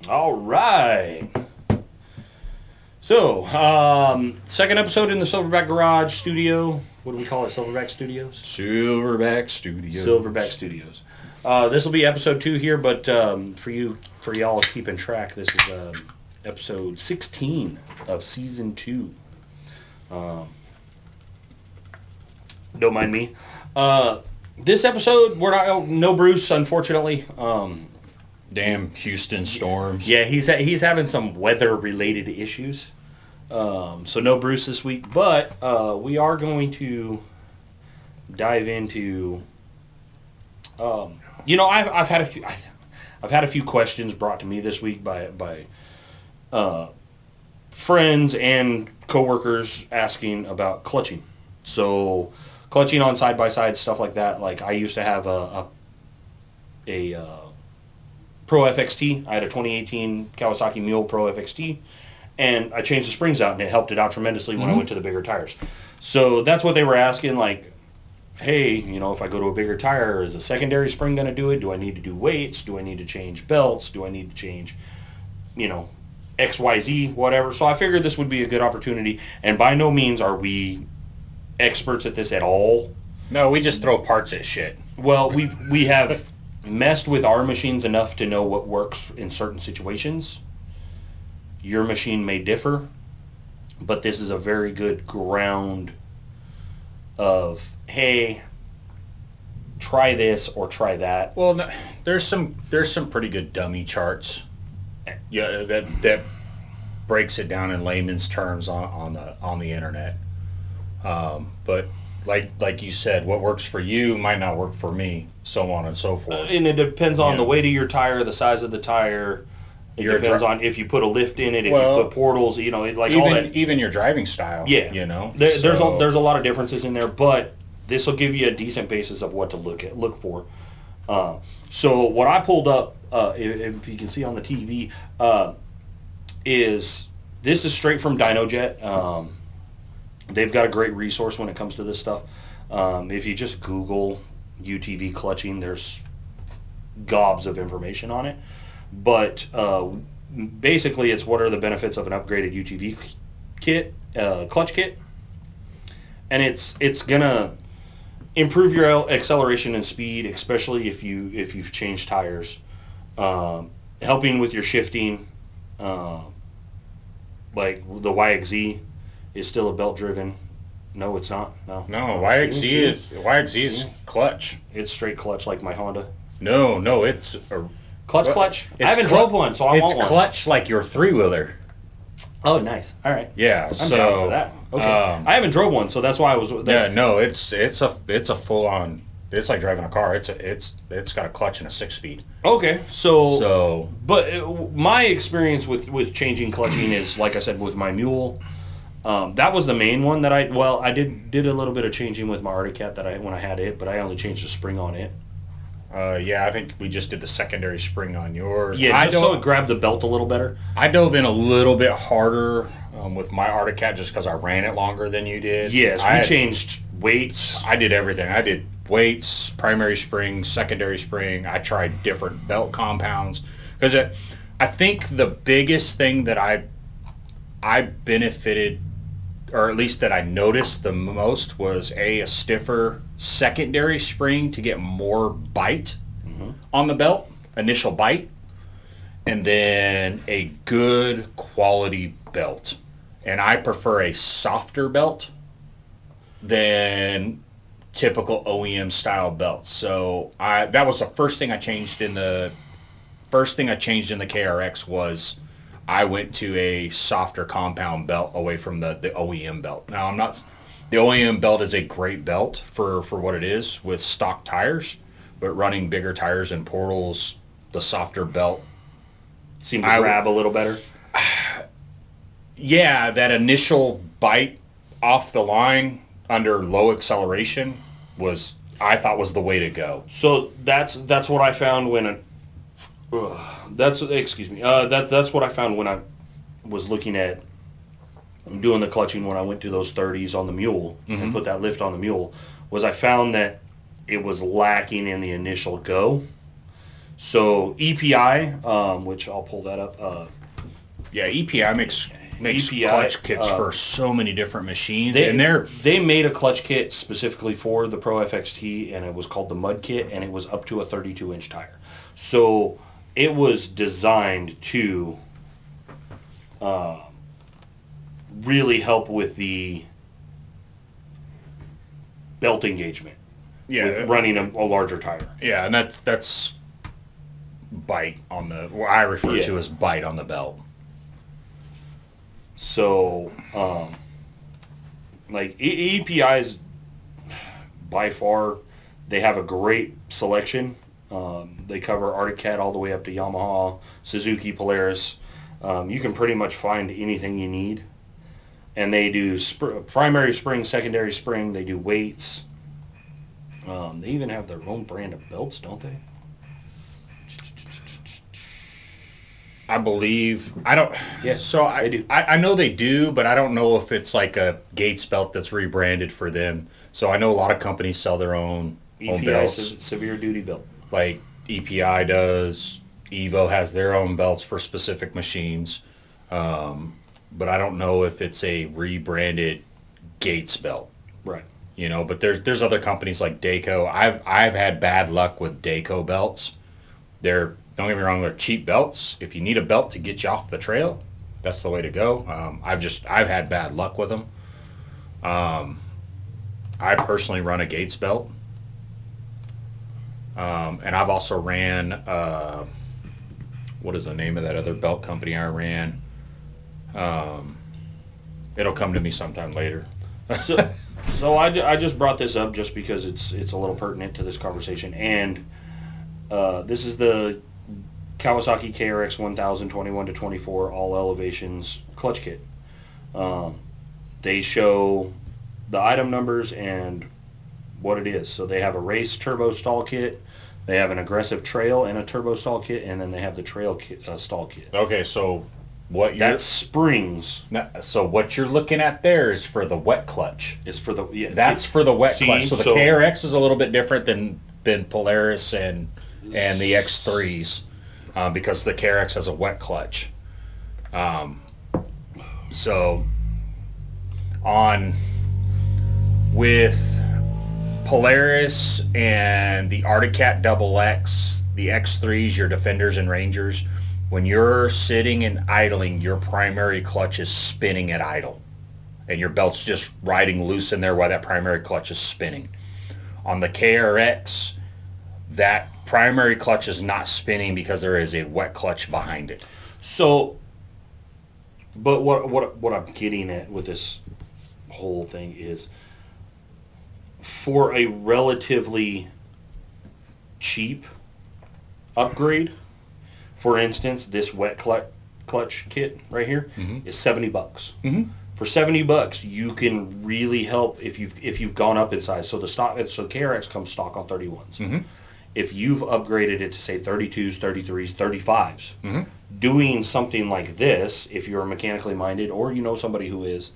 All right. So, second episode in the Silverback Garage studio. What do we call it? Silverback Studios? Silverback Studios. Silverback Studios. This will be episode 2 here, but for y'all keeping track, this is episode 16 of season 2. Don't mind me. This episode, no Bruce, unfortunately. Damn Houston storms. Yeah, he's having some weather-related issues. So no Bruce this week, but we are going to dive into. I've had a few questions brought to me this week by friends and coworkers asking about clutching. So clutching on side-by-side, stuff like that. Like I used to have a Pro FXT. I had a 2018 Kawasaki Mule Pro FXT, and I changed the springs out, and it helped it out tremendously when I went to the bigger tires. So that's what they were asking, like, hey, if I go to a bigger tire, is a secondary spring going to do it? Do I need to do weights? Do I need to change belts? Do I need to change, XYZ, whatever? So I figured this would be a good opportunity, and by no means are we experts at this at all. No, we just throw parts at shit. Well, we have messed with our machines enough to know what works in certain situations. Your machine may differ, but this is a very good ground of, hey, try this or try that. Well, no, there's some pretty good dummy charts. Yeah, that breaks it down in layman's terms on the internet. But like you said, what works for you might not work for me, so on and so forth. And it depends on the weight of your tire, the size of the tire. It depends on if you put a lift in it, if you put portals, all that. Even your driving style. Yeah. There's a lot of differences in there, but this will give you a decent basis of what to look for. So what I pulled up, if you can see on the TV, is straight from DynoJet. They've got a great resource when it comes to this stuff. If you just Google UTV clutching, there's gobs of information on it. But basically, it's what are the benefits of an upgraded UTV kit, clutch kit, and it's gonna improve your acceleration and speed, especially if you've changed tires, helping with your shifting, like the YXZ. Is still a belt driven. No, it's not. No, YXZ is clutch. It's straight clutch like my Honda. No, it's a clutch. I haven't drove one, so I want one. It's clutch like your 3-wheeler. Oh, nice. All right. Yeah, I'm down for that. Okay. I haven't drove one, so that's why I was there. Yeah, no, it's a full on. It's like driving a car. It's got a clutch and a 6-speed. Okay, so but my experience with changing clutching is, like I said, with my Mule. That was the main one that I did a little bit of changing with my Arctic Cat when I had it, but I only changed the spring on it. Yeah, I think we just did the secondary spring on yours. Yeah, so it grabbed the belt a little better. I dove in a little bit harder with my Arctic Cat just because I ran it longer than you did. Yes, we changed weights. I did everything. I did weights, primary spring, secondary spring. I tried different belt compounds because I think the biggest thing that I benefited, or at least that I noticed the most, was a stiffer secondary spring to get more bite on the belt, initial bite, and then a good quality belt. And I prefer a softer belt than typical OEM style belts. So that was the first thing I changed in the KRX was I went to a softer compound belt away from the OEM belt. Now, the OEM belt is a great belt for what it is with stock tires, but running bigger tires and portals, the softer belt seemed to grab a little better. Yeah, that initial bite off the line under low acceleration I thought was the way to go. So that's what I found when that's what I found when I was looking at doing the clutching when I went to those 30s on the Mule and put that lift on the Mule, was I found that it was lacking in the initial go. So EPI, which I'll pull that up. Yeah, EPI makes EPI, clutch kits for so many different machines, they made a clutch kit specifically for the Pro FXT, and it was called the Mud Kit, and it was up to a 32-inch tire. So it was designed to really help with the belt engagement. With running a larger tire. Yeah, and that's bite on the what I refer to as bite on the belt. So, like EPI's by far, they have a great selection. They cover Arctic Cat all the way up to Yamaha, Suzuki, Polaris. You can pretty much find anything you need. And they do primary spring, secondary spring. They do weights. They even have their own brand of belts, don't they? I believe I don't. Yeah, so I do. I know they do, but I don't know if it's like a Gates belt that's rebranded for them. So I know a lot of companies sell their own belts. Severe duty belt. Like EPI does. Evo has their own belts for specific machines. But I don't know if it's a rebranded Gates belt. Right. You know, but there's other companies like Dayco. I've had bad luck with Dayco belts. Don't get me wrong, they're cheap belts. If you need a belt to get you off the trail, that's the way to go. I've had bad luck with them. I personally run a Gates belt, and I've also ran what is the name of that other belt company I ran? It'll come to me sometime later. So I just brought this up just because it's a little pertinent to this conversation, and this is the Kawasaki KRX 1000 21-24 all elevations clutch kit. They show the item numbers and what it is. So they have a race turbo stall kit, they have an aggressive trail and a turbo stall kit, and then they have the trail stall kit. Okay, so that's springs. So what you're looking at there is for the wet clutch. Is for the That's for the wet clutch. So the KRX is a little bit different than Polaris and the X3s because the KRX has a wet clutch. So with Polaris and the Arctic Cat XX, the X3s, your Defenders and Rangers, when you're sitting and idling, your primary clutch is spinning at idle. And your belt's just riding loose in there while that primary clutch is spinning. On the KRX, that primary clutch is not spinning because there is a wet clutch behind it. So, but what I'm getting at with this whole thing is, for a relatively cheap upgrade, for instance, this wet clutch kit right here is $70. For $70, you can really help if you've gone up in size. So KRX comes stock on 31s. If you've upgraded it to say 32s, 33s, 35s, doing something like this, if you're mechanically minded or you know somebody who is,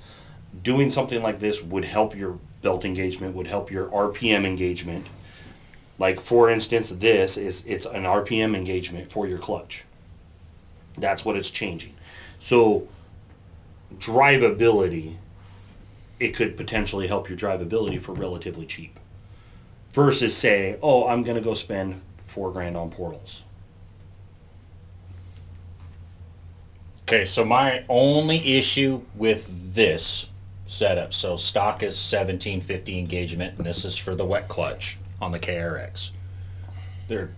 doing something like this would help your belt engagement, would help your RPM engagement. Like, for instance, it's an RPM engagement for your clutch. That's what it's changing. So drivability, it could potentially help your drivability for relatively cheap. Versus say, oh, I'm going to go spend $4,000 on portals. Okay, so my only issue with this setup, so stock is 1750 engagement, and this is for the wet clutch on the KRX. Their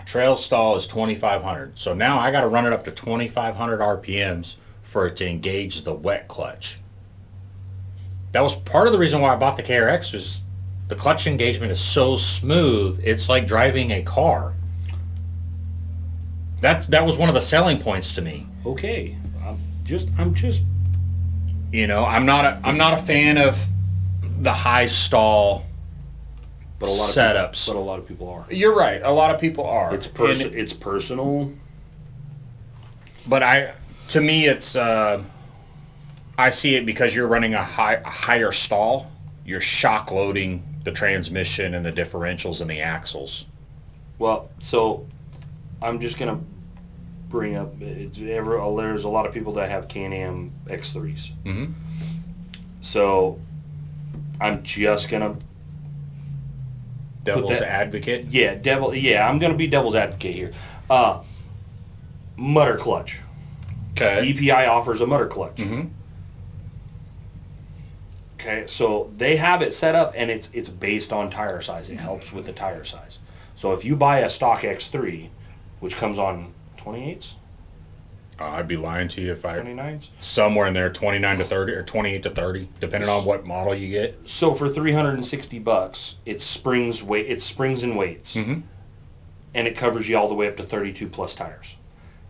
trail stall is 2500. So now I got to run it up to 2500 RPMs for it to engage the wet clutch. That was part of the reason why I bought the KRX, was the clutch engagement is so smooth, it's like driving a car. That was one of the selling points to me. Okay, I'm just you know, I'm not a fan of the high stall setups. But a lot of people are. You're right. A lot of people are. It's personal. But to me, it's I see it because you're running a higher stall. You're shock loading the transmission and the differentials and the axles. Well, so I'm just gonna bring up. There's a lot of people that have Can-Am X3s. Mm-hmm. So I'm just gonna Devil's advocate. I'm gonna be devil's advocate here. Mutter clutch. Okay. EPI offers a mutter clutch. Mm-hmm. Okay, so they have it set up, and it's based on tire size. It helps with the tire size. So if you buy a stock X3, which comes on 28s, I'd be lying to you if 29s, somewhere in there, 29 to 30 or 28 to 30, depending on what model you get. so for $360, it's springs and weights, Mm-hmm. and it covers you all the way up to 32 plus tires.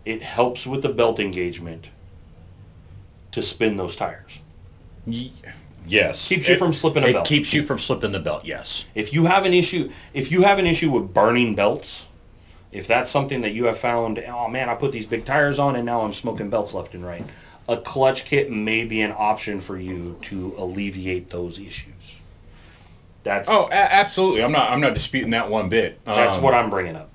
It helps with the belt engagement to spin those tires. Yes. Keeps you from slipping a belt. It keeps you from slipping the belt. Yes. If you have an issue with burning belts, if that's something that you have found, oh man, I put these big tires on and now I'm smoking belts left and right, a clutch kit may be an option for you to alleviate those issues. That's Absolutely. I'm not disputing that one bit. That's what I'm bringing up.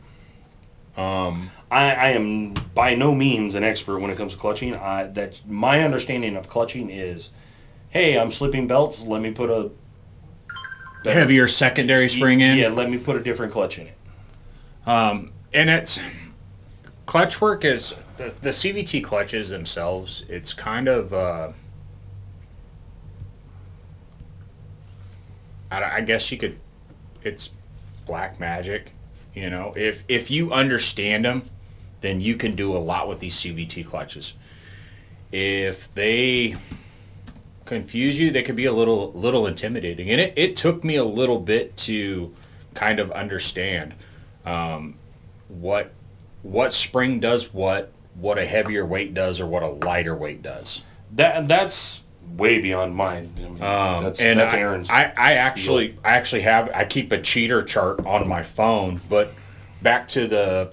I am by no means an expert when it comes to clutching. That's my understanding of clutching is, hey, I'm slipping belts. Let me put a heavier secondary spring in. Yeah, let me put a different clutch in it. And it's clutch work is the CVT clutches themselves. It's kind of I guess you could. It's black magic. You know, if you understand them, then you can do a lot with these CVT clutches. If they confuse you, they could be a little intimidating, and it took me a little bit to kind of understand what spring does, what a heavier weight does, or what a lighter weight does. That's way beyond mine. I mean, that's Aaron's. I actually keep a cheater chart on my phone, but back to the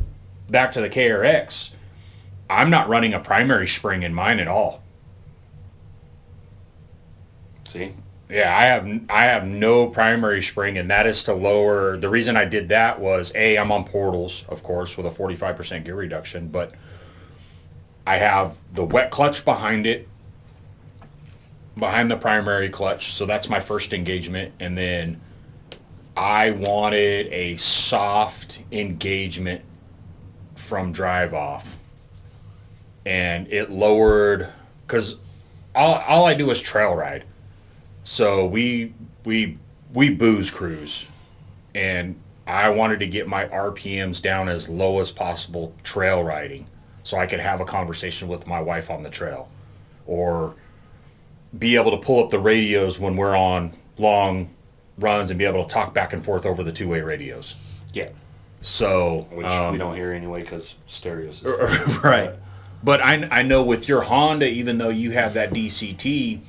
KRX, I'm not running a primary spring in mine at all. See? Yeah, I have no primary spring, and that is to lower. The reason I did that was I'm on portals, of course, with a 45% gear reduction, but I have the wet clutch behind it, behind the primary clutch, so that's my first engagement, and then I wanted a soft engagement from drive off, and it lowered, because all I do is trail ride. So we booze cruise, and I wanted to get my RPMs down as low as possible trail riding, so I could have a conversation with my wife on the trail, or be able to pull up the radios when we're on long runs and be able to talk back and forth over the two-way radios. Yeah. So which we don't hear anyway because stereo system. Right. But I know with your Honda, even though you have that DCT,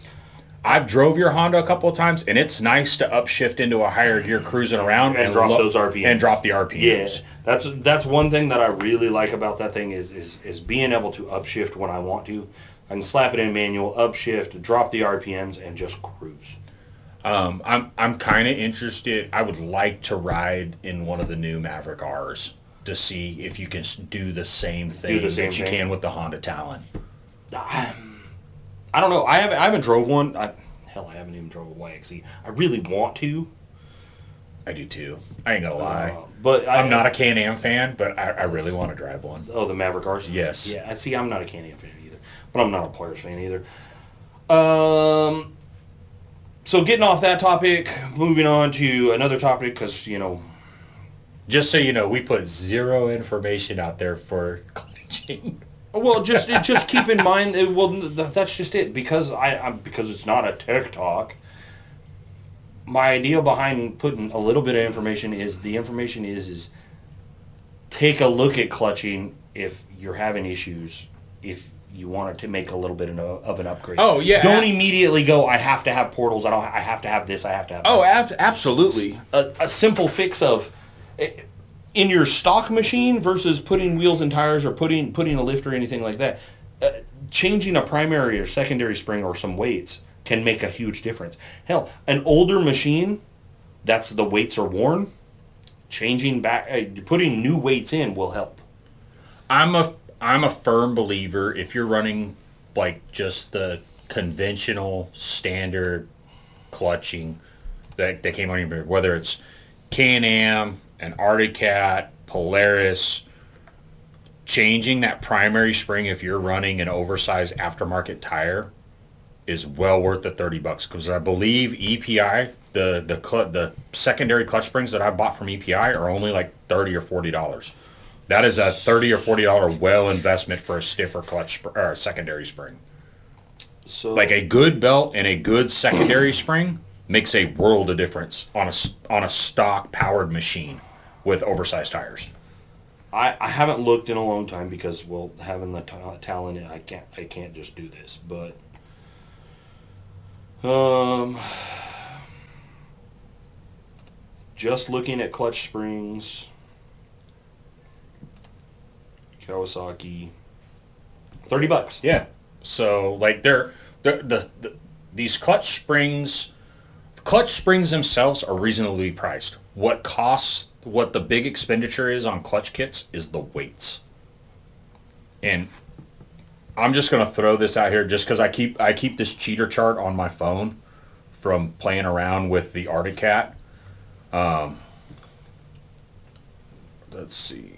I've drove your Honda a couple of times, and it's nice to upshift into a higher gear cruising around and drop those RPMs. And drop the RPMs. Yeah, that's one thing that I really like about that thing is being able to upshift when I want to. I can slap it in manual, upshift, drop the RPMs, and just cruise. I'm kind of interested. I would like to ride in one of the new Maverick R's to see if you can do the same thing that you can with the Honda Talon. I don't know. I haven't drove one. I haven't even drove a YXZ. I really want to. I do too. I ain't gonna lie. But I'm not a Can-Am fan, but I really want to drive one. Oh, the Maverick R's? Yes. Yeah. See, I'm not a Can-Am fan either, but I'm not a Polaris fan either. So getting off that topic, moving on to another topic, because just so you know, we put zero information out there for glitching. Well, just keep in mind. That's just it. Because because it's not a tech talk. My idea behind putting a little bit of information is take a look at clutching if you're having issues. If you wanted to make a little bit of an upgrade. Oh yeah. Don't immediately go, I have to have portals. I have to have this. I have to have. Oh, absolutely. A simple fix of. In your stock machine versus putting wheels and tires or putting a lift or anything like that, changing a primary or secondary spring or some weights can make a huge difference. Hell, an older machine that's the weights are worn, changing back, putting new weights in will help. I'm a firm believer if you're running like just the conventional standard clutching that came on your, whether it's Can-Am, an Arctic Cat, Polaris, changing that primary spring if you're running an oversized aftermarket tire is well worth the $30 because I believe EPI, the secondary clutch springs that I bought from EPI are only like $30 or $40. That is a $30 or $40 well investment for a stiffer clutch or secondary spring. So Like a good belt and a good secondary spring makes a world of difference on a stock powered machine with oversized tires. I haven't looked in a long time because, well, having the talent, I can't just do this. But just looking at clutch springs, Kawasaki, $30. Yeah. So like these clutch springs themselves are reasonably priced. What the big expenditure is on clutch kits is the weights. And I'm just going to throw this out here just because I keep this cheater chart on my phone from playing around with the Arctic Cat. Let's see.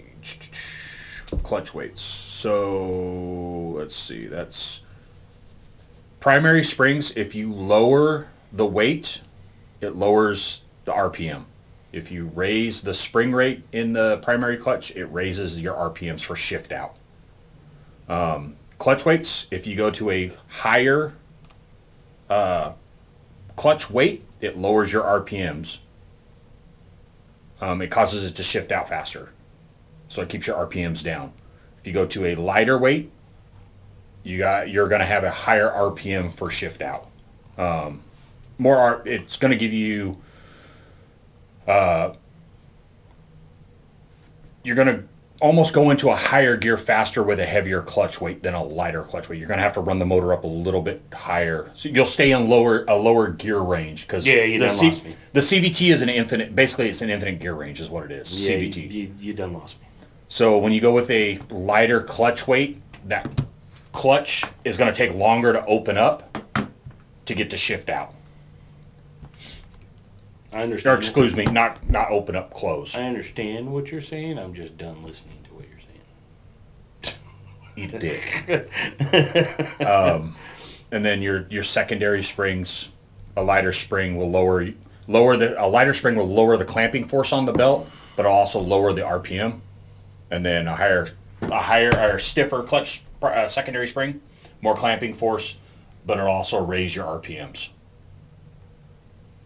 Clutch weights. So let's see. That's primary springs. If you lower the weight, it lowers the RPM. If you raise the spring rate in the primary clutch, it raises your RPMs for shift out. Clutch weights, if you go to a higher clutch weight, it lowers your RPMs. It causes it to shift out faster. So it keeps your RPMs down. If you go to a lighter weight, you're going to have a higher RPM for shift out. It's going to give you you're going to almost go into a higher gear faster with a heavier clutch weight than a lighter clutch weight. You're going to have to run the motor up a little bit higher. So you'll stay in a lower gear range because you done lost me. The CVT is it's an infinite gear range is what it is. Yeah, CVT. You done lost me. So when you go with a lighter clutch weight, that clutch is going to take longer to open up to get to shift out. I understand. Or excuse me, not open up, close. I understand what you're saying. I'm just done listening to what you're saying. Eat a dick. And then your secondary springs, a lighter spring will lower the clamping force on the belt, but it'll also lower the RPM. And then a higher or stiffer clutch secondary spring, more clamping force, but it'll also raise your RPMs.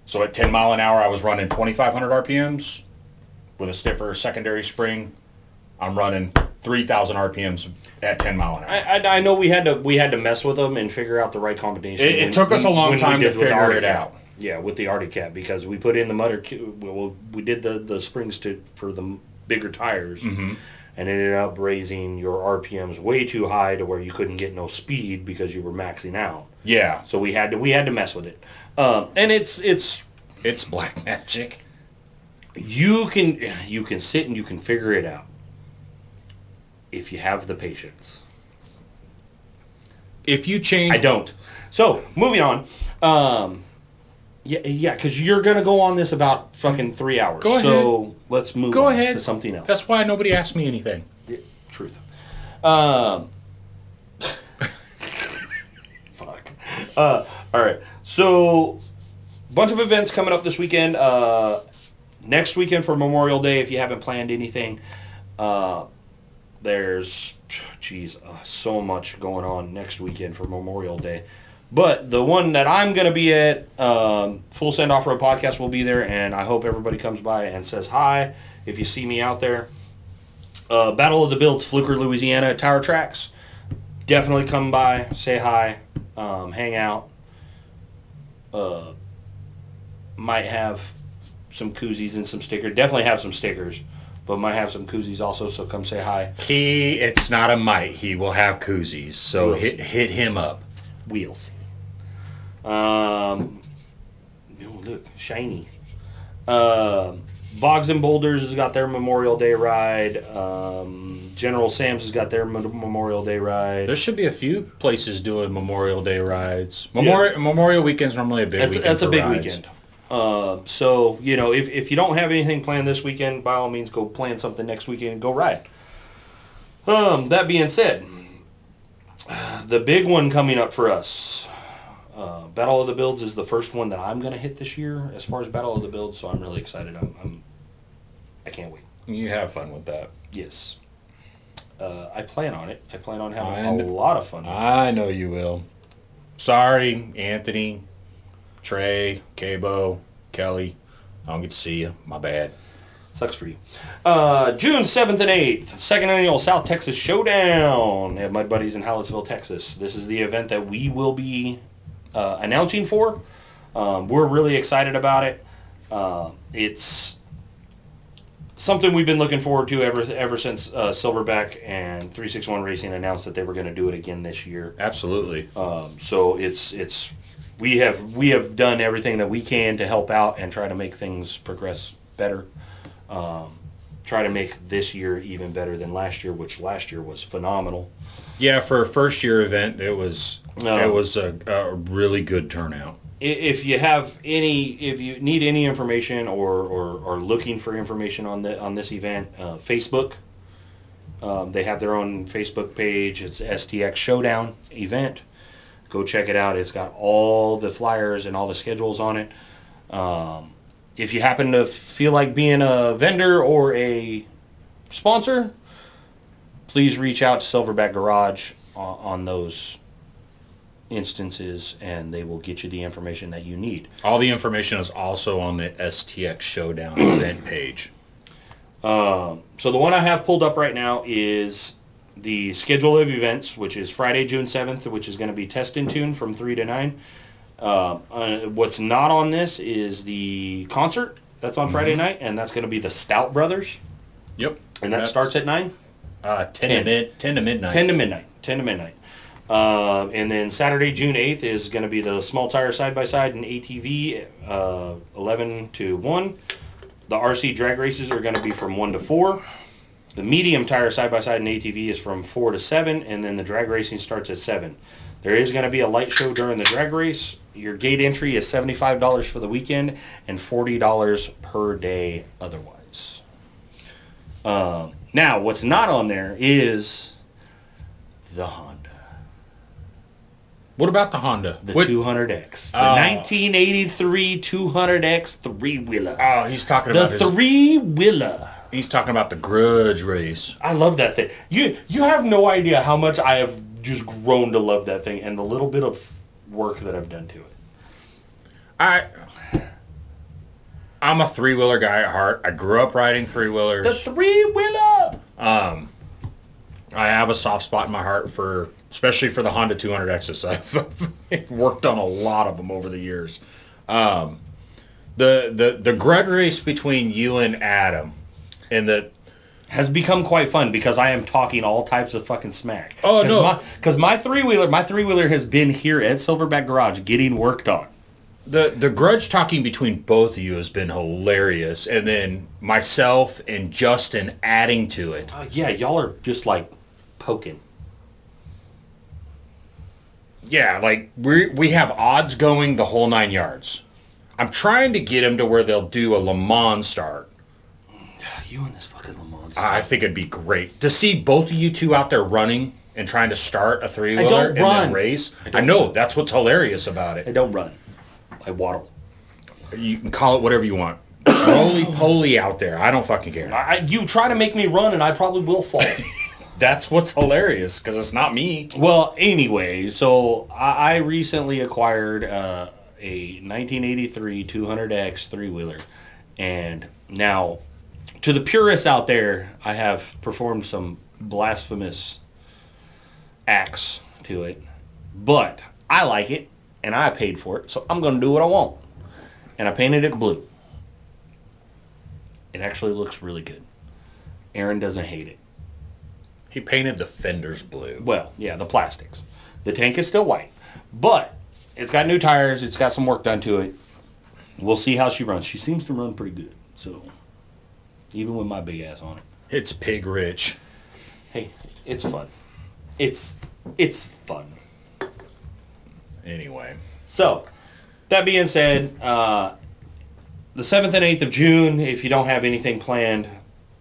So at 10 mile an hour, I was running 2,500 RPMs. With a stiffer secondary spring, I'm running 3,000 RPMs at 10 mile an hour. I know we had to mess with them and figure out the right combination. It took us a long time to figure it out. Yeah, with the Arctic Cat, because we put in the mutter. Well, we did the springs for the bigger tires, Mm-hmm. and ended up raising your RPMs way too high to where you couldn't get no speed because you were maxing out. Yeah. So we had to mess with it, and it's black magic. You can sit and you can figure it out if you have the patience. If you change, I don't. So moving on. Yeah, because you're gonna go on this about fucking 3 hours. Go ahead. So let's move Go on ahead. to something else. That's why nobody asked me anything. Yeah, truth. Fuck. All right. So, bunch of events coming up this weekend. Next weekend for Memorial Day, if you haven't planned anything, there's, so much going on next weekend for Memorial Day. But the one that I'm going to be at, Full Send Off-Road Podcast will be there, and I hope everybody comes by and says hi if you see me out there. Battle of the Builds, Fluker, Louisiana, Tower Tracks. Definitely come by, say hi, hang out. Might have some koozies and some stickers. Definitely have some stickers, but might have some koozies also, so come say hi. It's not a might. He will have koozies, so We'll hit him up. We'll see. Oh, look, shiny. Boggs and Boulders has got their Memorial Day ride. General Sam's has got their Memorial Day ride. There should be a few places doing Memorial Day rides. Memorial weekend's normally a big weekend. That's a big rides. weekend. So, if you don't have anything planned this weekend, by all means, go plan something next weekend and go ride. That being said, the big one coming up for us, Battle of the Builds is the first one that I'm going to hit this year as far as Battle of the Builds, so I'm really excited. I can't wait. You have fun with that. Yes. I plan on it. I plan on having a lot of fun with it. I know you will. Sorry, Anthony, Trey, Cabo, Kelly. I don't get to see you. My bad. Sucks for you. June 7th and 8th, second annual South Texas Showdown at my buddies in Hallettsville, Texas. This is the event that we will be announcing for. We're really excited about it. It's something we've been looking forward to ever since Silverback and 361 Racing announced that they were going to do it again this year. Absolutely. So we have done everything that we can to help out and try to make things progress better. Try to make this year even better than last year, which last year was phenomenal. Yeah, for a first year event, it was a really good turnout. If you need any information or are looking for information on this event, Facebook, they have their own Facebook page. It's STX Showdown event. Go check it out. It's got all the flyers and all the schedules on it. If you happen to feel like being a vendor or a sponsor, please reach out to Silverback Garage on those instances, and they will get you the information that you need. All the information is also on the STX Showdown event page. So the one I have pulled up right now is the schedule of events, which is Friday, June 7th, which is going to be Test and Tune from 3 to 9. What's not on this is the concert. That's on Friday night, and that's going to be the Stout Brothers. Yep. And that starts at 9? 10 to midnight. 10 to midnight. And then Saturday, June 8th is going to be the Small Tire Side-by-Side and ATV, 11 to 1. The RC drag races are going to be from 1 to 4. The Medium Tire Side-by-Side and ATV is from 4 to 7, and then the drag racing starts at 7. There is going to be a light show during the drag race. Your gate entry is $75 for the weekend and $40 per day otherwise. Now, what's not on there is the Honda. What about the Honda? The 200X. The 1983 200X three-wheeler. Oh, he's talking about the three-wheeler. He's talking about the Grudge race. I love that thing. You have no idea how much I have just grown to love that thing and the little bit of work that I've done to it. I'm a three-wheeler guy at heart. I grew up riding three-wheelers. The three-wheeler! I have a soft spot in my heart especially for the Honda 200Xs. I've worked on a lot of them over the years. The Grudge race between you and Adam has become quite fun because I am talking all types of fucking smack. Oh, no. Because my three-wheeler has been here at Silverback Garage getting worked on. The grudge talking between both of you has been hilarious, and then myself and Justin adding to it. Yeah, y'all are just like poking. Yeah, like we have odds going the whole 9 yards. I'm trying to get them to where they'll do a Le Mans start. You and this fucking Le Mans. I think it'd be great to see both of you two out there running and trying to start a three-wheeler and then race. I know, that's what's hilarious about it. I don't run. I waddle. You can call it whatever you want. Roly-poly out there. I don't fucking care. You try to make me run and I probably will fall. That's what's hilarious, because it's not me. Well, anyway, so I recently acquired a 1983 200X three-wheeler. And now, to the purists out there, I have performed some blasphemous acts to it. But I like it, and I paid for it, so I'm going to do what I want. And I painted it blue. It actually looks really good. Aaron doesn't hate it. He painted the fenders blue. Well, yeah, the plastics. The tank is still white. But it's got new tires. It's got some work done to it. We'll see how she runs. She seems to run pretty good. So even with my big ass on it. It's pig rich. Hey, it's fun. It's fun. Anyway. So, that being said, the 7th and 8th of June, if you don't have anything planned,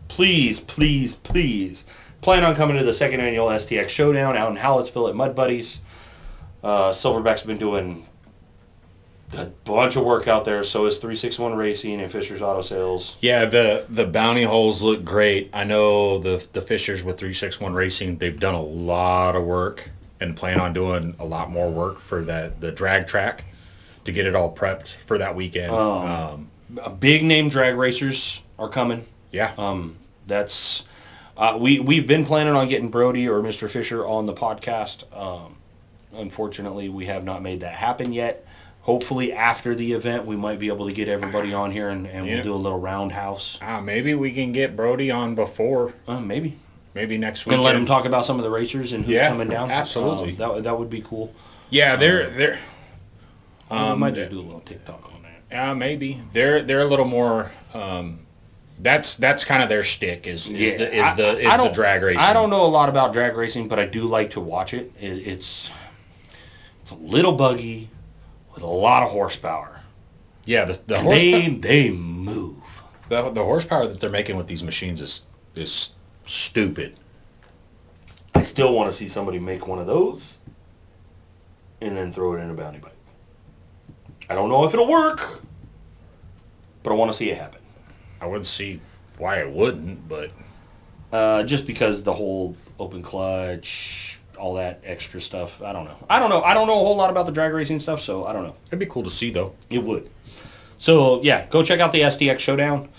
please plan on coming to the 2nd annual STX Showdown out in Hallettsville at Mud Buddies. Silverback's been doing a bunch of work out there, so is 361 Racing and Fisher's Auto Sales. Yeah, the bounty holes look great. I know the Fishers with 361 Racing, they've done a lot of work and plan on doing a lot more work for the drag track to get it all prepped for that weekend. Big name drag racers are coming. Yeah. That's we've been planning on getting Brody or Mr. Fisher on the podcast. Unfortunately, we have not made that happen yet. Hopefully, after the event, we might be able to get everybody on here and we'll do a little roundhouse. Maybe we can get Brody on before. Maybe next week. And let him talk about some of the racers and who's coming down. Absolutely. That would be cool. Yeah, they're. We might just do a little TikTok on that. Yeah, maybe they're a little more. That's kind of their shtick is the drag racing. I don't know a lot about drag racing, but I do like to watch it. It's a little buggy with a lot of horsepower. Yeah, the horsepower, they move. The horsepower that they're making with these machines is stupid. I still want to see somebody make one of those and then throw it in a bounty bike. I don't know if it'll work, but I want to see it happen. I wouldn't see why it wouldn't, but just because the whole open clutch, all that extra stuff. I don't know. I don't know a whole lot about the drag racing stuff, so I don't know. It'd be cool to see though. It would. So yeah, go check out the STX Showdown.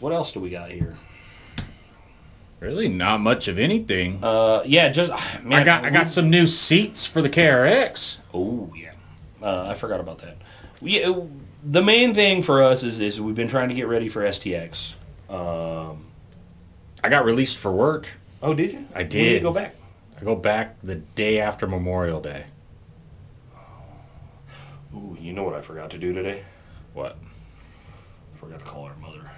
What else do we got here? Really, not much of anything. Man, I got some new seats for the KRX. Oh yeah, I forgot about that. The main thing for us is we've been trying to get ready for STX. I got released for work. Oh, did you? I did. When did you go back? I go back the day after Memorial Day. Ooh, you know what I forgot to do today? What? I forgot to call our mother.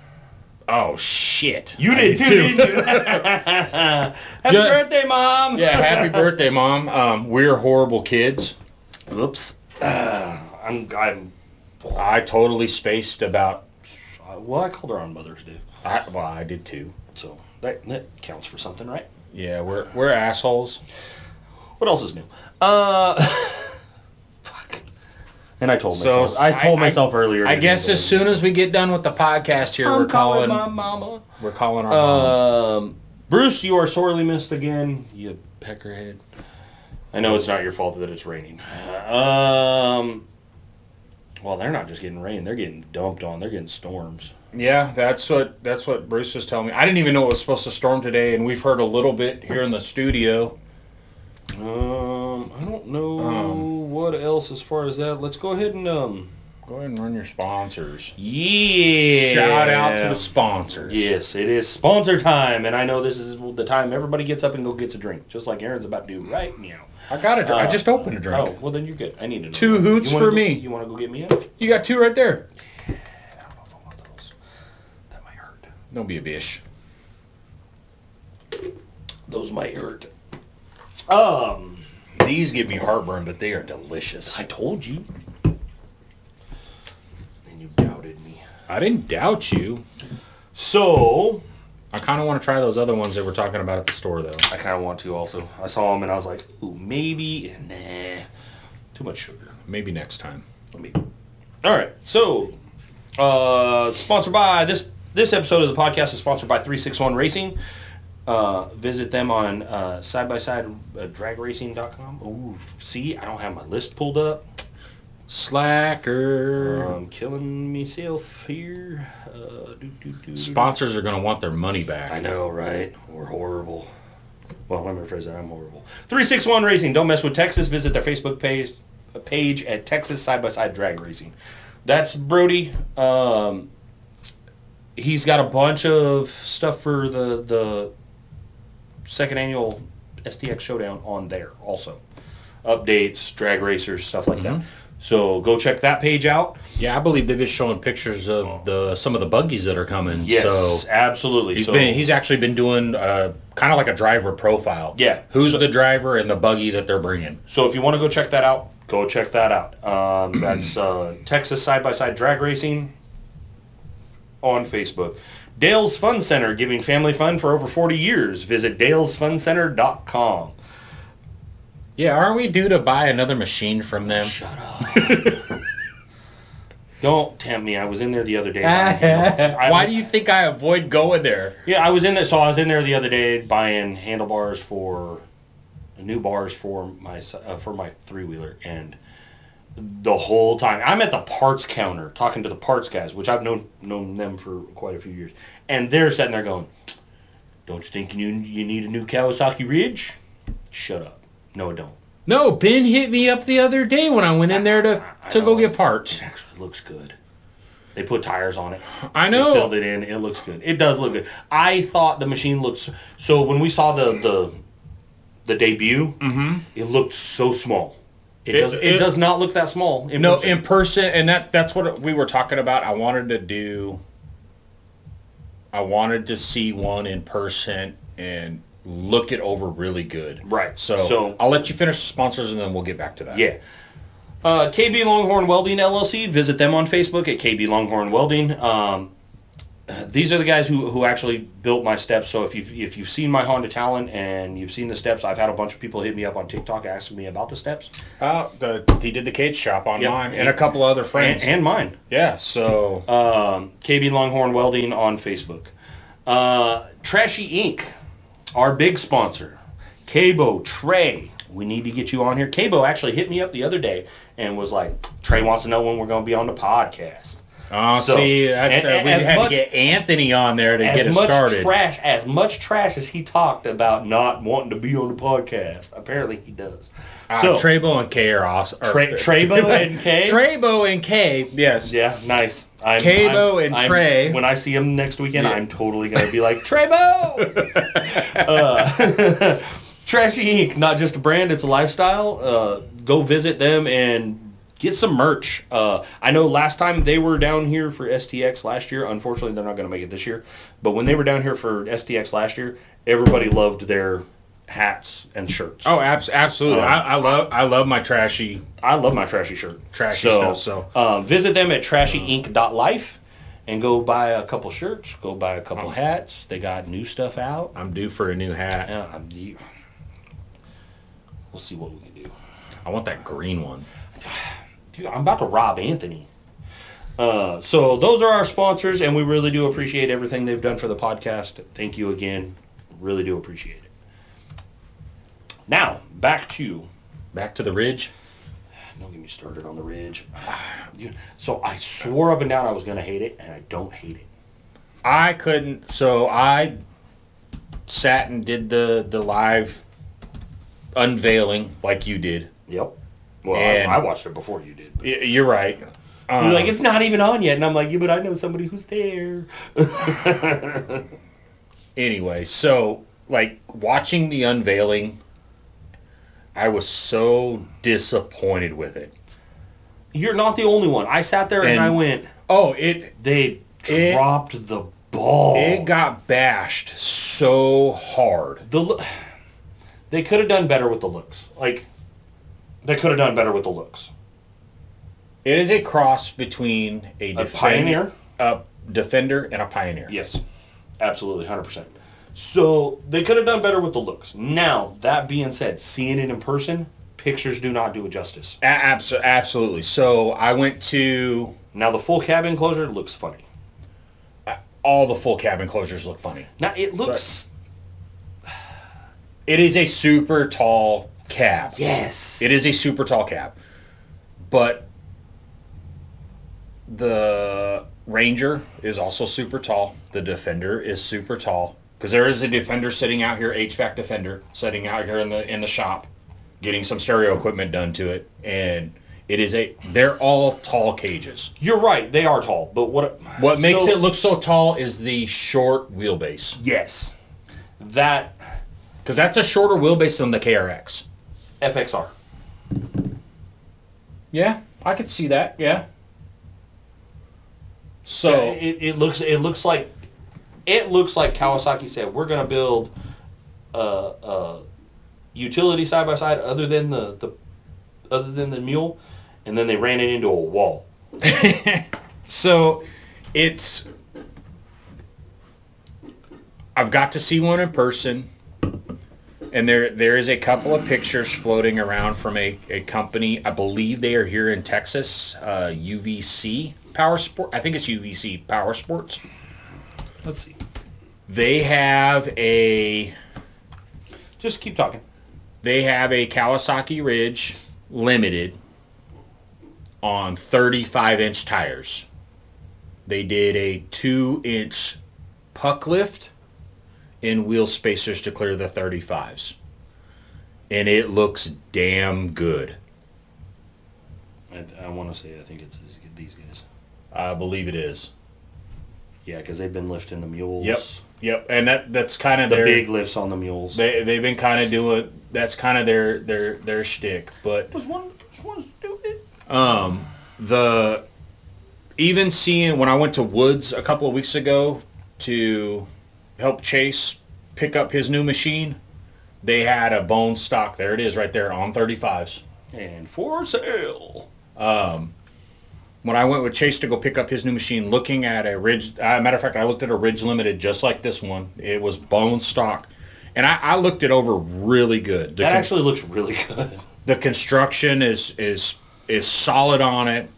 Oh, shit. You did too, didn't you? Happy birthday, Mom! Yeah, happy birthday, Mom. We're horrible kids. Oops. I totally spaced about... Well, I called her on Mother's Day. I did too. So that counts for something, right? Yeah, we're assholes. What else is new? Fuck. And I told myself. I told myself earlier. I guess as soon as we get done with the podcast here, we're calling my mama. We're calling our mom. Bruce, you are sorely missed again, you peckerhead. I know it's not your fault that it's raining. Well, they're not just getting rain; they're getting dumped on. They're getting storms. Yeah, that's what Bruce was telling me. I didn't even know it was supposed to storm today, and we've heard a little bit here in the studio. I don't know what else as far as that. Let's go ahead and run your sponsors. Yeah. Shout out to the sponsors. Yes, it is sponsor time, and I know this is the time everybody gets up and go gets a drink, just like Aaron's about to do right now. I got a drink. I just opened a drink. Oh, well then you're good. I need to know. 2 hoots for me. You want to go get me a? You got 2 right there. Yeah, I don't know if I want those. That might hurt. Don't be a bitch. Those might hurt. These give me heartburn, but they are delicious. I told you. And you doubted me. I didn't doubt you. So, I kind of want to try those other ones that we're talking about at the store, though. I kind of want to also. I saw them and I was like, ooh, maybe. Nah. Too much sugar. Maybe next time. Maybe. All right. So, sponsored by this episode of the podcast is sponsored by 361 Racing. Visit them on sidebysidedragracing.com. Ooh, see, I don't have my list pulled up. Slacker. I'm killing myself here. Sponsors are going to want their money back. I know, right? We're horrible. Well, let me rephrase that. I'm horrible. 361 Racing. Don't mess with Texas. Visit their Facebook page at Texas Side by Side Drag Racing. That's Brody. He's got a bunch of stuff for the second annual STX Showdown on there also. Updates, drag racers, stuff like that. So go check that page out. Yeah, I believe they've been showing pictures of some of the buggies that are coming. Yes, so absolutely. He's actually been doing kind of like a driver profile. Yeah. Who's the driver and the buggy that they're bringing. So if you want to go check that out, go check that out. That's Texas Side by Side Drag Racing on Facebook. Dale's Fun Center, giving family fun for over 40 years. Visit dalesfuncenter.com. Yeah, aren't we due to buy another machine from them? Shut up. Don't tempt me. I was in there the other day. Why do you think I avoid going there? Yeah, I was in there. So I was in there the other day buying handlebars for new bars for my three-wheeler, and the whole time I'm at the parts counter talking to the parts guys, which I've known them for quite a few years, and they're sitting there going, "Don't you think you need a new Kawasaki Ridge?" Shut up. No, I don't. No, Ben hit me up the other day when I went in there to go get parts. It actually looks good. They put tires on it. I know. They filled it in. It looks good. It does look good. I thought the machine looks... So when we saw the debut, it looked so small. It does not look that small in person. In person, and that's what we were talking about. I wanted to see one in person and look it over really good. Right. So I'll let you finish the sponsors and then we'll get back to that. Yeah. KB Longhorn Welding LLC. Visit them on Facebook at KB Longhorn Welding. These are the guys who actually built my steps. So if you've seen my Honda Talon and you've seen the steps, I've had a bunch of people hit me up on TikTok asking me about the steps. He did the cage shop on mine Yep. and a couple other friends. And mine. Yeah, so... KB Longhorn Welding on Facebook. Trashy Inc., our big sponsor. Cabo, Trey, we need to get you on here. Cabo actually hit me up the other day and was like, Trey wants to know when we're going to be on the podcast. Oh, so, see, we had to get Anthony on there to get us started. As much trash as he talked about not wanting to be on the podcast, apparently he does. So Trebo and K are awesome. Trebo and K? Trebo and K, yes. Yeah, nice. Cabo and Trey. When I see him next weekend, I'm totally going to be like, Trebo! Trashy Inc., not just a brand, it's a lifestyle. Go visit them and get some merch. I know last time they were down here for STX last year. Unfortunately, they're not going to make it this year. But when they were down here for STX last year, everybody loved their hats and shirts. Oh, absolutely. I love my trashy. I love my trashy shirt. Trashy stuff. So visit them at trashyinc.life and go buy a couple shirts. Go buy a couple hats. They got new stuff out. I'm due for a new hat. We'll see what we can do. I want that green one. Dude, I'm about to rob Anthony. So those are our sponsors, and we really do appreciate everything they've done for the podcast. Thank you again. Really do appreciate it. Now, back to the Ridge. Don't get me started on the Ridge. So I swore up and down I was going to hate it, and I don't hate it. I couldn't. So I sat and did the live unveiling like you did. Yep. Well, I watched it before you did. You're right. You're like, it's not even on yet. And I'm like, yeah, but I know somebody who's there. Anyway, so, like, watching the unveiling, I was so disappointed with it. You're not the only one. I sat there and I went, they dropped the ball. It got bashed so hard. They could have done better with the looks. They could have done better with the looks. It is a cross between a Pioneer, a Defender, and a Pioneer. Yes, absolutely, 100%. So they could have done better with the looks. Now, that being said, seeing it in person, pictures do not do it justice. Absolutely. So I went to... Now, the full cab enclosure looks funny. All the full cab enclosures look funny. Now, it looks... It is a super tall cab. Yes. It is a super tall cab. But the Ranger is also super tall. The Defender is super tall. Because there is a Defender sitting out here, HVAC Defender, sitting out here in the shop, getting some stereo equipment done to it. And they're all tall cages. You're right, they are tall. But what makes it look so tall is the short wheelbase. Yes. Because that's a shorter wheelbase than the KRX. FXR. Yeah. I could see that. Yeah. So it looks like Kawasaki said we're gonna build a utility side by side other than the mule, and then they ran it into a wall. So it's I've got to see one in person, and there is a couple of pictures floating around from a company. I believe they are here in Texas, UVC Power Sport. I think it's UVC Power Sports. Let's see. They have a Just keep talking. They have a Kawasaki Ridge Limited on 35-inch tires. They did a 2-inch puck lift and wheel spacers to clear the 35s. And it looks damn good. I want to say I think it's these guys. I believe it is. Yeah, because they've been lifting the mules. Yep. And that's kind of the their big lifts on the mules. They've been kind of doing. That's kind of their shtick. But was one of the first ones to do it. The even seeing when I went to Woods a couple of weeks ago to help Chase pick up his new machine, they had a bone stock. There it is, right there on 35s. And for sale. When I went with Chase to go pick up his new machine, looking at a Ridge, matter of fact, I looked at a Ridge Limited just like this one. It was bone stock. And I looked it over really good. That actually looks really good. The construction is solid on it.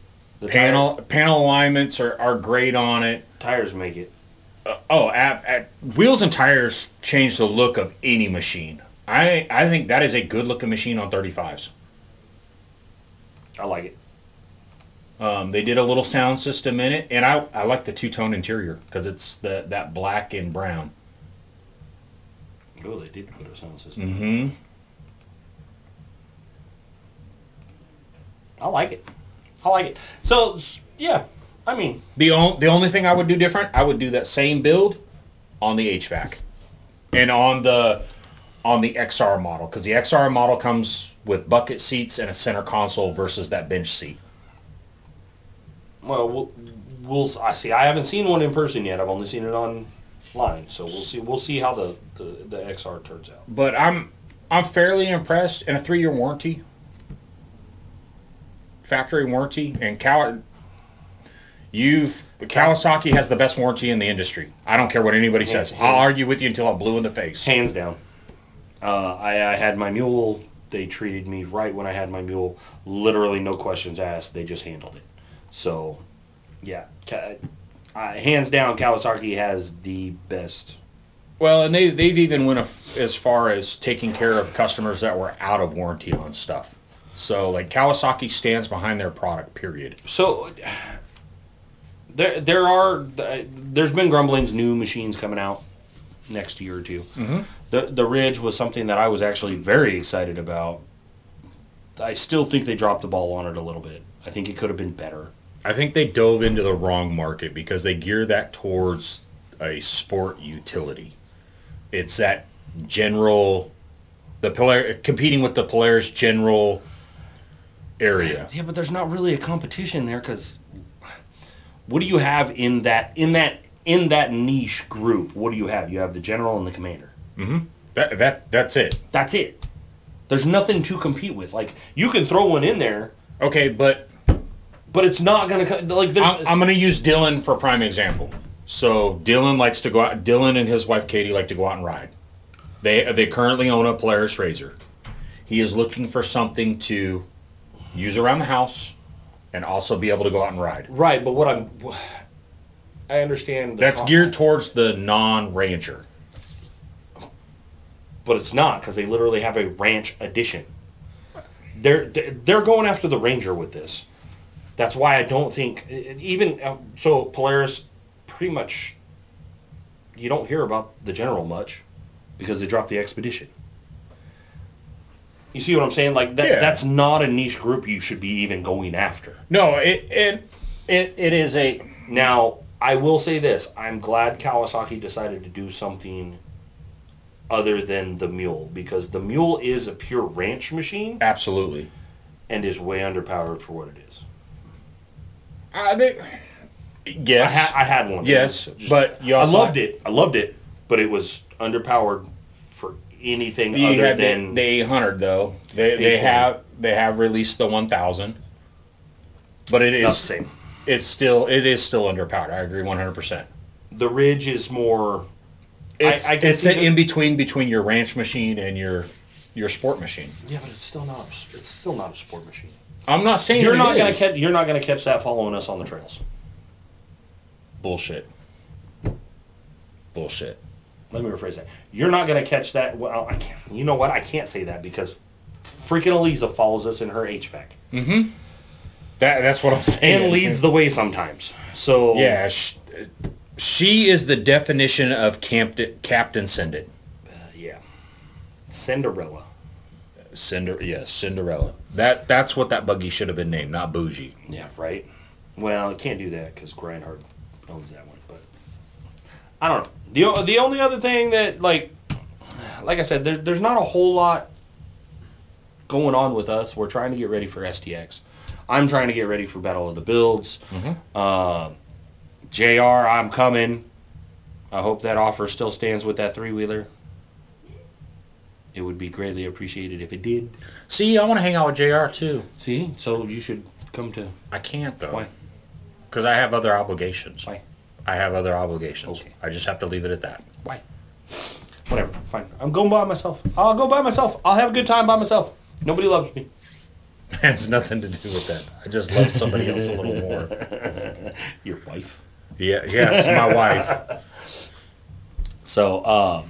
The panel alignments are great on it. Tires make it. Wheels and tires change the look of any machine. I think that is a good looking machine on 35s. I like it. They did a little sound system in it, and I like the two-tone interior because it's that black and brown. Oh, they did put a sound system. Mm-hmm. I like it. So, yeah, I mean... The only thing I would do different, I would do that same build on the HVAC. And on the XR model, because the XR model comes with bucket seats and a center console versus that bench seat. Well, I see. I haven't seen one in person yet. I've only seen it online. So we'll see how the XR turns out. But I'm fairly impressed. And a 3-year warranty, factory warranty, and Kawasaki has the best warranty in the industry. I don't care what anybody says. I'll argue with you until I'm blue in the face. Hands down. I had my mule. They treated me right when I had my mule. Literally no questions asked. They just handled it. So, yeah, hands down, Kawasaki has the best. Well, and they've even went as far as taking care of customers that were out of warranty on stuff. So, like, Kawasaki stands behind their product, period. So, there's been grumblings, new machines coming out next year or two. Mm-hmm. The Ridge was something that I was actually very excited about. I still think they dropped the ball on it a little bit. I think it could have been better. I think they dove into the wrong market because they gear that towards a sport utility. It's that general, competing with the Polaris general area. Yeah, but there's not really a competition there because what do you have in that niche group? What do you have? You have the general and the commander. Mm-hmm. That's it. That's it. There's nothing to compete with. Like, you can throw one in there. Okay, but it's not gonna like. I'm gonna use Dylan for a prime example. So Dylan likes to go out. Dylan and his wife Katie like to go out and ride. They currently own a Polaris RZR. He is looking for something to use around the house and also be able to go out and ride. Right, but I understand. That's geared towards the non-rancher. But it's not, because they literally have a ranch edition. They're going after the Ranger with this. That's why I don't think so Polaris pretty much you don't hear about the General much because they dropped the Expedition. You see what I'm saying? Like that. Yeah. That's not a niche group you should be even going after. No, it is a. Now I will say this: I'm glad Kawasaki decided to do something other than the Mule, because the Mule is a pure ranch machine. Absolutely. And is way underpowered for what it is. Yes. I had one. Yes, Just- but you also I loved it, but it was underpowered for anything You other have than the 800 though. They 820. have released the 1000, but it's not the same. it is still underpowered. I agree 100%. The Ridge is more. It's I can see the- in between your ranch machine and your sport machine. Yeah, but it's still not a sport machine. I'm not saying You're it not is. gonna catch that following us on the trails. Bullshit. Let me rephrase that. You're not gonna catch that. Well, I can't. You know what? I can't say that because freaking Eliza follows us in her HVAC Mm-hmm. That's what I'm saying. and leads the way sometimes. So Yeah, she is the definition of Captain Send It. Yeah. Cinderella. Cinderella. That's what that buggy should have been named, not Bougie. Yeah, right. Well, you can't do that because Grindhard owns that one. But I don't know. The only other thing that like I said, there's not a whole lot going on with us. We're trying to get ready for STX. I'm trying to get ready for Battle of the Builds. Mm-hmm. JR, I'm coming. I hope that offer still stands with that 3-wheeler. It would be greatly appreciated if it did. See, I want to hang out with JR too. See? So you should come to... I can't though. Why? Because I have other obligations. Why? I have other obligations. Okay. I just have to leave it at that. Why? Whatever. Fine. I'm going by myself. I'll go by myself. I'll have a good time by myself. Nobody loves me. It has nothing to do with that. I just love somebody else a little more. Your wife? Yeah, yes, my wife. So,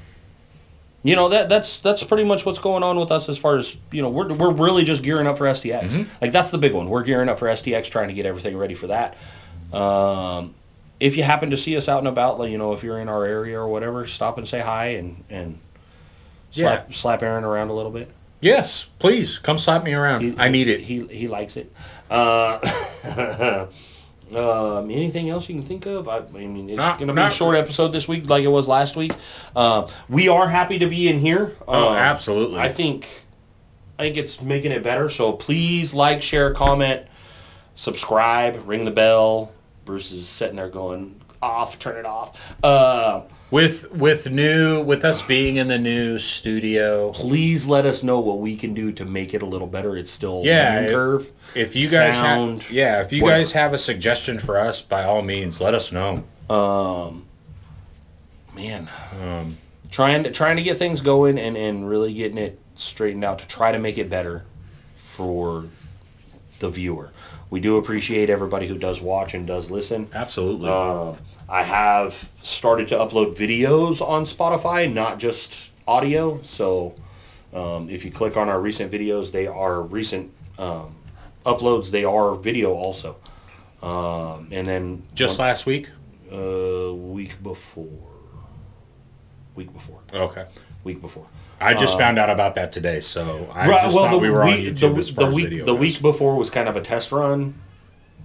that's pretty much what's going on with us as far as, we're really just gearing up for STX. Mhm. Like, that's the big one. We're gearing up for STX, trying to get everything ready for that. If you happen to see us out and about, if you're in our area or whatever, stop and say hi and slap Aaron around a little bit. Yes, please come slap me around. I need it. He likes it. Anything else you can think of? I mean, it's going to be a short episode this week, like it was last week. We are happy to be in here. Absolutely. I think it's making it better. So please like, share, comment, subscribe, ring the bell. Bruce is sitting there going off, turn it off. With us being in the new studio, please let us know what we can do to make it a little better. It's still a learning curve. If you guys whatever. guys have a suggestion for us, by all means, let us know. Trying to get things going and really getting it straightened out to try to make it better for the viewer. We do appreciate everybody who does watch and does listen. Absolutely. I have started to upload videos on Spotify, not just audio. So if you click on our recent videos, they are recent uploads. They are video also. And then last week? Week before. Okay. Week before. I just found out about that today, so thought we were on YouTube as far as video The goes. week before was kind of a test run.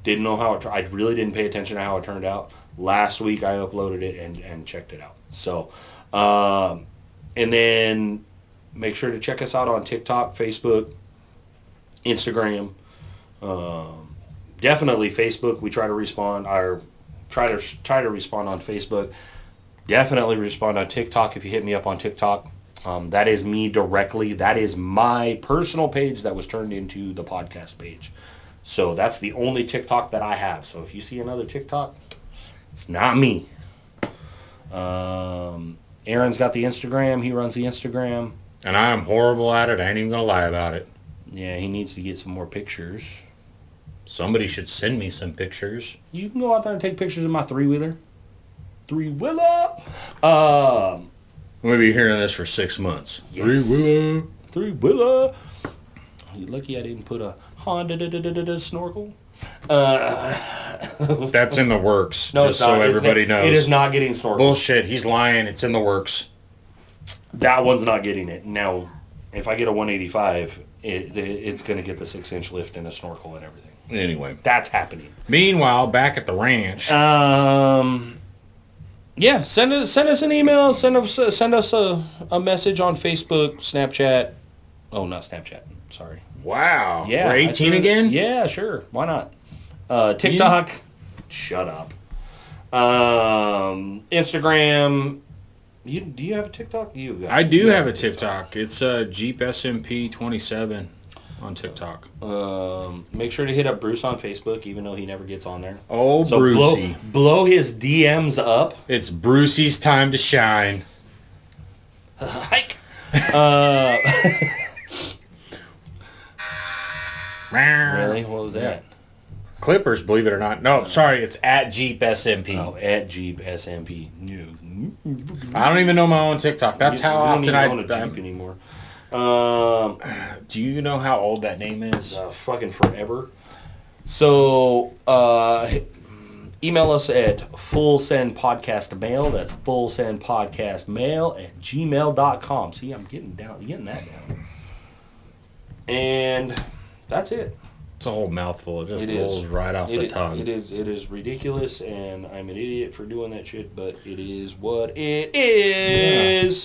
Didn't know how I really didn't pay attention to how it turned out. Last week I uploaded it and checked it out. So, and then make sure to check us out on TikTok, Facebook, Instagram. Definitely Facebook. We try to respond. Try to respond on Facebook. Definitely respond on TikTok if you hit me up on TikTok. That is me directly. That is my personal page that was turned into the podcast page. So that's the only TikTok that I have. So if you see another TikTok, it's not me. Aaron's got the Instagram. He runs the Instagram. And I am horrible at it. I ain't even going to lie about it. Yeah, he needs to get some more pictures. Somebody should send me some pictures. You can go out there and take pictures of my 3-wheeler. 3-wheeler! I'm going to be hearing this for 6 months. Yes. 3-wheeler. 3-wheeler. You're lucky I didn't put a Honda snorkel. That's in the works, no, just so everybody knows. It is not getting snorkel. Bullshit, he's lying. It's in the works. That one's not getting it. Now, if I get a 185, it's going to get the 6-inch lift and a snorkel and everything. Anyway. That's happening. Meanwhile, back at the ranch. Yeah, send us an email. Send us a message on Facebook, Snapchat. Oh, not Snapchat. Sorry. Wow. Yeah. We're 18 again? Yeah, sure. Why not? TikTok. Shut up. Instagram. Do you have a TikTok? I do have a TikTok. It's Jeep SMP 27 on TikTok. Make sure to hit up Bruce on Facebook, even though he never gets on there. Oh, So Brucey. blow his DMs up. It's Brucey's time to shine. Hike. Really? What was that? Clippers, believe it or not. No, sorry, it's at Jeep SMP. Oh, at Jeep SMP. No. I don't even know my own TikTok. That's how often you I don't own a Jeep anymore. Do you know how old that name is? Fucking forever. So, email us at fullsendpodcastmail. That's fullsendpodcastmail@gmail.com. See, I'm getting that down. And that's it. It's a whole mouthful. It just It rolls is. right off the tongue. It is ridiculous, and I'm an idiot for doing that shit, but it is what it is. Yeah.